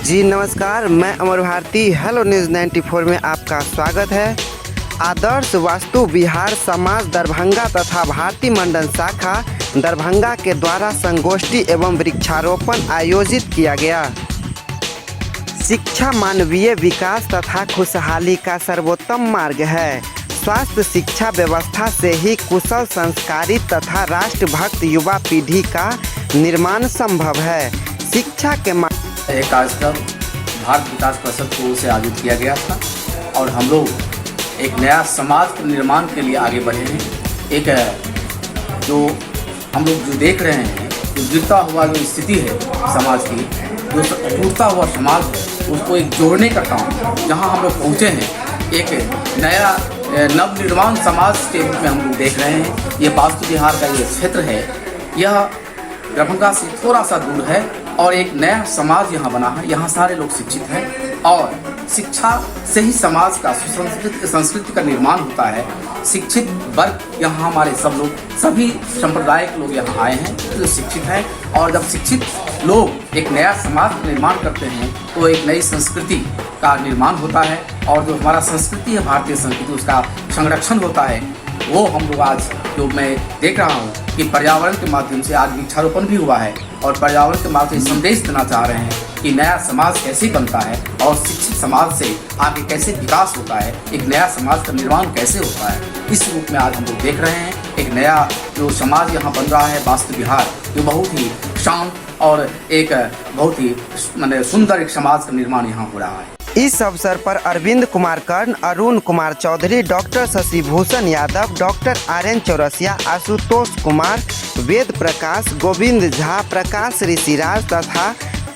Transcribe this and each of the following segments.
जी नमस्कार, मैं अमर Bharti hello news 94 में आपका स्वागत है। आदर्श वास्तु विहार समाज दरभंगा तथा भारती मंडल शाखा दरभंगा के द्वारा संगोष्ठी एवं वृक्षारोपण आयोजित किया गया। शिक्षा मानवीय विकास तथा खुशहाली का सर्वोत्तम मार्ग है। स्वास्थ्य शिक्षा व्यवस्था से ही कुशल संस्कारी तथा राष्ट्रभक्त युवा पीढ़ी का निर्माण संभव है। शिक्षा के एक कार्यक्रम भारत विकास परिषद की ओर से आयोजित किया गया था और हम लोग एक नया समाज के निर्माण के लिए आगे बढ़े हैं। एक जो हम लोग जो देख रहे हैं, जो गिरता हुआ जो स्थिति है समाज की, जो टूटता हुआ समाज है, उसको एक जोड़ने का काम जहां हम लोग पहुंचे हैं, एक नया नवनिर्माण समाज के रूप में हम लोग देख रहे हैं। ये वास्तु विहार का ये क्षेत्र है, यह दरभंगा से थोड़ा सा दूर है और एक नया समाज यहाँ बना है। यहाँ सारे लोग शिक्षित हैं और शिक्षा से ही समाज का संस्कृति का निर्माण होता है। शिक्षित वर्ग यहाँ हमारे सब लोग, सभी संप्रदाय के लोग यहाँ आए हैं जो शिक्षित हैं, और जब शिक्षित लोग एक नया समाज का निर्माण करते हैं तो एक नई संस्कृति का निर्माण होता है और जो हमारा संस्कृति है, भारतीय संस्कृति, उसका संरक्षण होता है। वो हम लोग आज जो मैं देख रहा हूँ कि पर्यावरण के माध्यम से आज वृक्षारोपण भी हुआ है और पर्यावरण के माध्यम से संदेश देना चाह रहे हैं कि नया समाज कैसे बनता है और शिक्षित समाज से आगे कैसे विकास होता है, एक नया समाज का निर्माण कैसे होता है। इस रूप में आज हम लोग देख रहे हैं एक नया जो समाज यहाँ बन रहा है, वास्तु विहार, जो बहुत ही शांत और एक बहुत ही सुंदर एक समाज का निर्माण यहाँ हो रहा है। इस अवसर पर अरविंद कुमार कर्ण, अरुण कुमार चौधरी, डॉक्टर शशि भूषण यादव, डॉक्टर आर्यन चौरसिया, आशुतोष कुमार, वेद प्रकाश, गोविंद झा, प्रकाश ऋषिराज तथा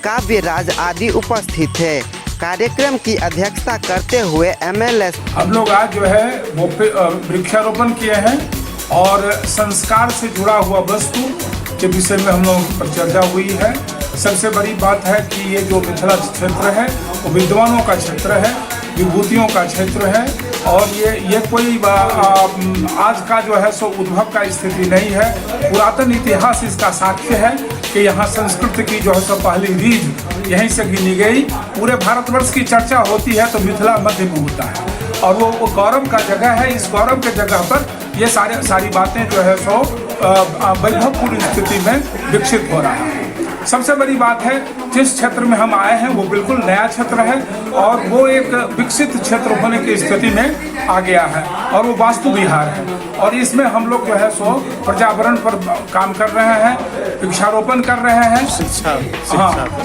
काव्य राज आदि उपस्थित थे। कार्यक्रम की अध्यक्षता करते हुए MLS हम लोग आज जो है वो वृक्षारोपण किए हैं और संस्कार से जुड़ा हुआ वस्तु के विषय में हम लोगों पर चर्चा हुई है। सबसे बड़ी बात है कि ये जो मिथिला क्षेत्र है वो विद्वानों का क्षेत्र है, विभूतियों का क्षेत्र है और ये कोई आज का जो है सो उद्भव का स्थिति नहीं है। पुरातन इतिहास इसका साक्ष्य है कि यहाँ संस्कृत की जो है सो पहली रीढ़ यहीं से गिनी गई। पूरे भारतवर्ष की चर्चा होती है तो मिथिला मध्य में होता है और वो गौरव का जगह है। इस गौरव के जगह पर ये सारी बातें जो है सो वैभवपूर्ण स्थिति में विकसित हो रहा है। सबसे बड़ी बात है जिस क्षेत्र में हम आए हैं वो बिल्कुल नया क्षेत्र है और वो एक विकसित क्षेत्र होने की स्थिति में आ गया है और वो वास्तु विहार है और इसमें हम लोग जो है सो पर्यावरण पर काम कर रहे हैं, वृक्षारोपण कर रहे हैं।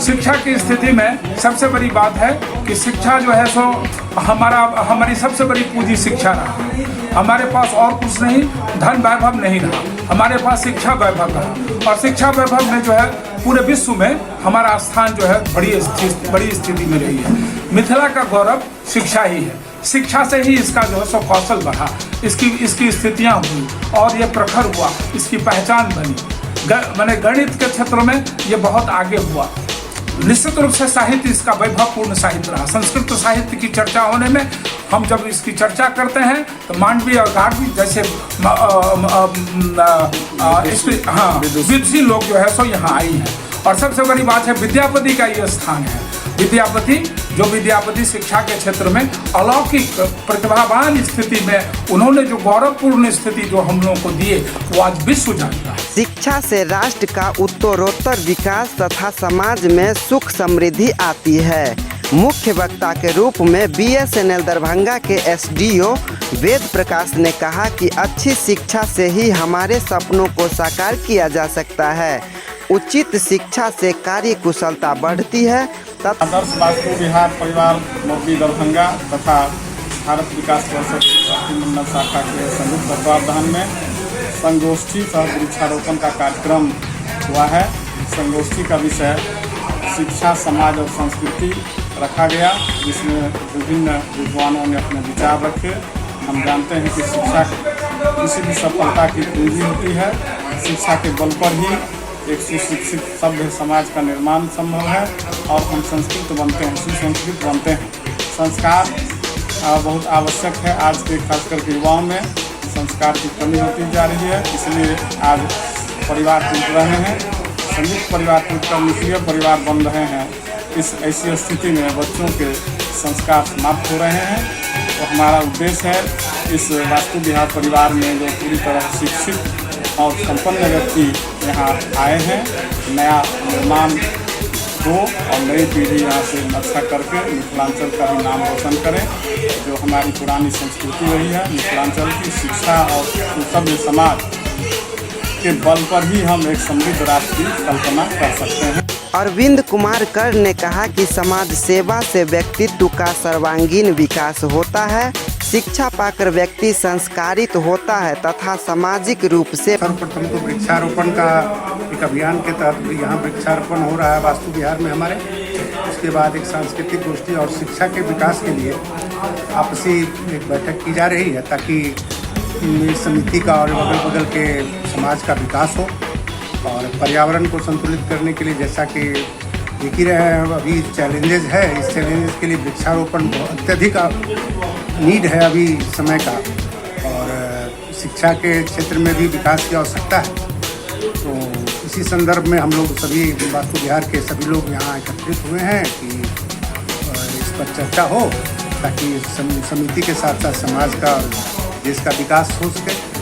शिक्षा की स्थिति में सबसे बड़ी बात है कि शिक्षा जो है सो हमारी सबसे बड़ी पूंजी शिक्षा रहा। हमारे पास और कुछ नहीं, धन वैभव नहीं रहा, हमारे पास शिक्षा वैभव रहा और शिक्षा वैभव में जो है पूरे विश्व में हमारा स्थान जो है बड़ी स्थिति में रही है। मिथिला का गौरव शिक्षा ही है, शिक्षा से ही इसका जो है सो कौशल बढ़ा, इसकी स्थितियां हुई और ये प्रखर हुआ, इसकी पहचान बनी। मैंने गणित के क्षेत्र में ये बहुत आगे हुआ। निश्चित रूप से साहित्य इसका वैभवपूर्ण साहित्य रहा। संस्कृत साहित्य की चर्चा होने में हम जब इसकी चर्चा करते हैं तो मांडवी और गार्गी जैसे विदुषी लोग जो है सो यहाँ आई हैं और सबसे बड़ी बात है विद्यापति का ये स्थान है। विद्यापति शिक्षा के क्षेत्र में अलौकिक प्रतिभावान स्थिति में उन्होंने जो गौरवपूर्ण स्थिति जो हम लोगों को दिए वो आज विश्व जानता है। शिक्षा से राष्ट्र का उत्तरोत्तर विकास तथा समाज में सुख समृद्धि आती है। मुख्य वक्ता के रूप में BSNL दरभंगा के SDO वेद प्रकाश ने कहा कि अच्छी शिक्षा से ही हमारे सपनों को साकार किया जा सकता है। उचित शिक्षा से कार्य कुशलता बढ़ती है। आदर्श वास्तु विहार परिवार मोदी दरभंगा तथा भारत विकास परिषद भारती मंडल शाखा के संयुक्त तत्वावधान में संगोष्ठी सह वृक्षारोपण का कार्यक्रम हुआ है। संगोष्ठी का विषय शिक्षा, समाज और संस्कृति रखा गया, जिसमें विभिन्न विद्वानों ने अपने विचार रखे। हम जानते हैं कि शिक्षा किसी भी सफलता की पूंजी होती है। शिक्षा के बल पर ही एक सुशिक्षित सभ्य समाज का निर्माण संभव है और हम संस्कृत बनते हैं, सुसंस्कृत बनते हैं। संस्कार बहुत आवश्यक है। आज के खासकर के युवाओं में संस्कार की कमी होती जा रही है, इसलिए आज परिवार टूट रहे हैं। संयुक्त परिवार टूटकर न्यूक्लियर परिवार बन रहे हैं। इस ऐसी स्थिति में बच्चों के संस्कार समाप्त हो रहे हैं। तो हमारा उद्देश्य है इस वास्तु विहार परिवार में जो पूरी तरह शिक्षित और संपन्न व्यक्ति यहाँ आए हैं, नया निर्माण हो और नई पीढ़ी यहाँ से अच्छा करके मिथिलांचल का भी नाम रोशन करें। जो हमारी पुरानी संस्कृति रही है मिथिलांचल की, शिक्षा और सुसभ्य समाज के बल पर ही हम एक समृद्ध राष्ट्र की कल्पना कर सकते हैं। अरविंद कुमार कर ने कहा कि समाज सेवा से व्यक्तित्व का सर्वांगीण विकास होता है, शिक्षा पाकर व्यक्ति संस्कारित होता है तथा सामाजिक रूप से। सर्वप्रथम तो वृक्षारोपण का एक अभियान के तहत यहाँ वृक्षारोपण हो रहा है वास्तु विहार में हमारे। उसके बाद एक सांस्कृतिक गोष्ठी और शिक्षा के विकास के लिए आपसी एक बैठक की जा रही है ताकि इस समिति का और अगल बगल के समाज का विकास हो। और पर्यावरण को संतुलित करने के लिए जैसा कि देख ही रहे हैं अभी चैलेंजेस है, इस चैलेंजेस के लिए वृक्षारोपण अत्यधिक नीड है अभी समय का। और शिक्षा के क्षेत्र में भी विकास की आवश्यकता है। तो इसी संदर्भ में हम लोग सभी वास्तु विहार के सभी लोग यहाँ एकत्रित हुए हैं कि इस पर चर्चा हो ताकि समिति के साथ साथ समाज का और देश का विकास हो सके।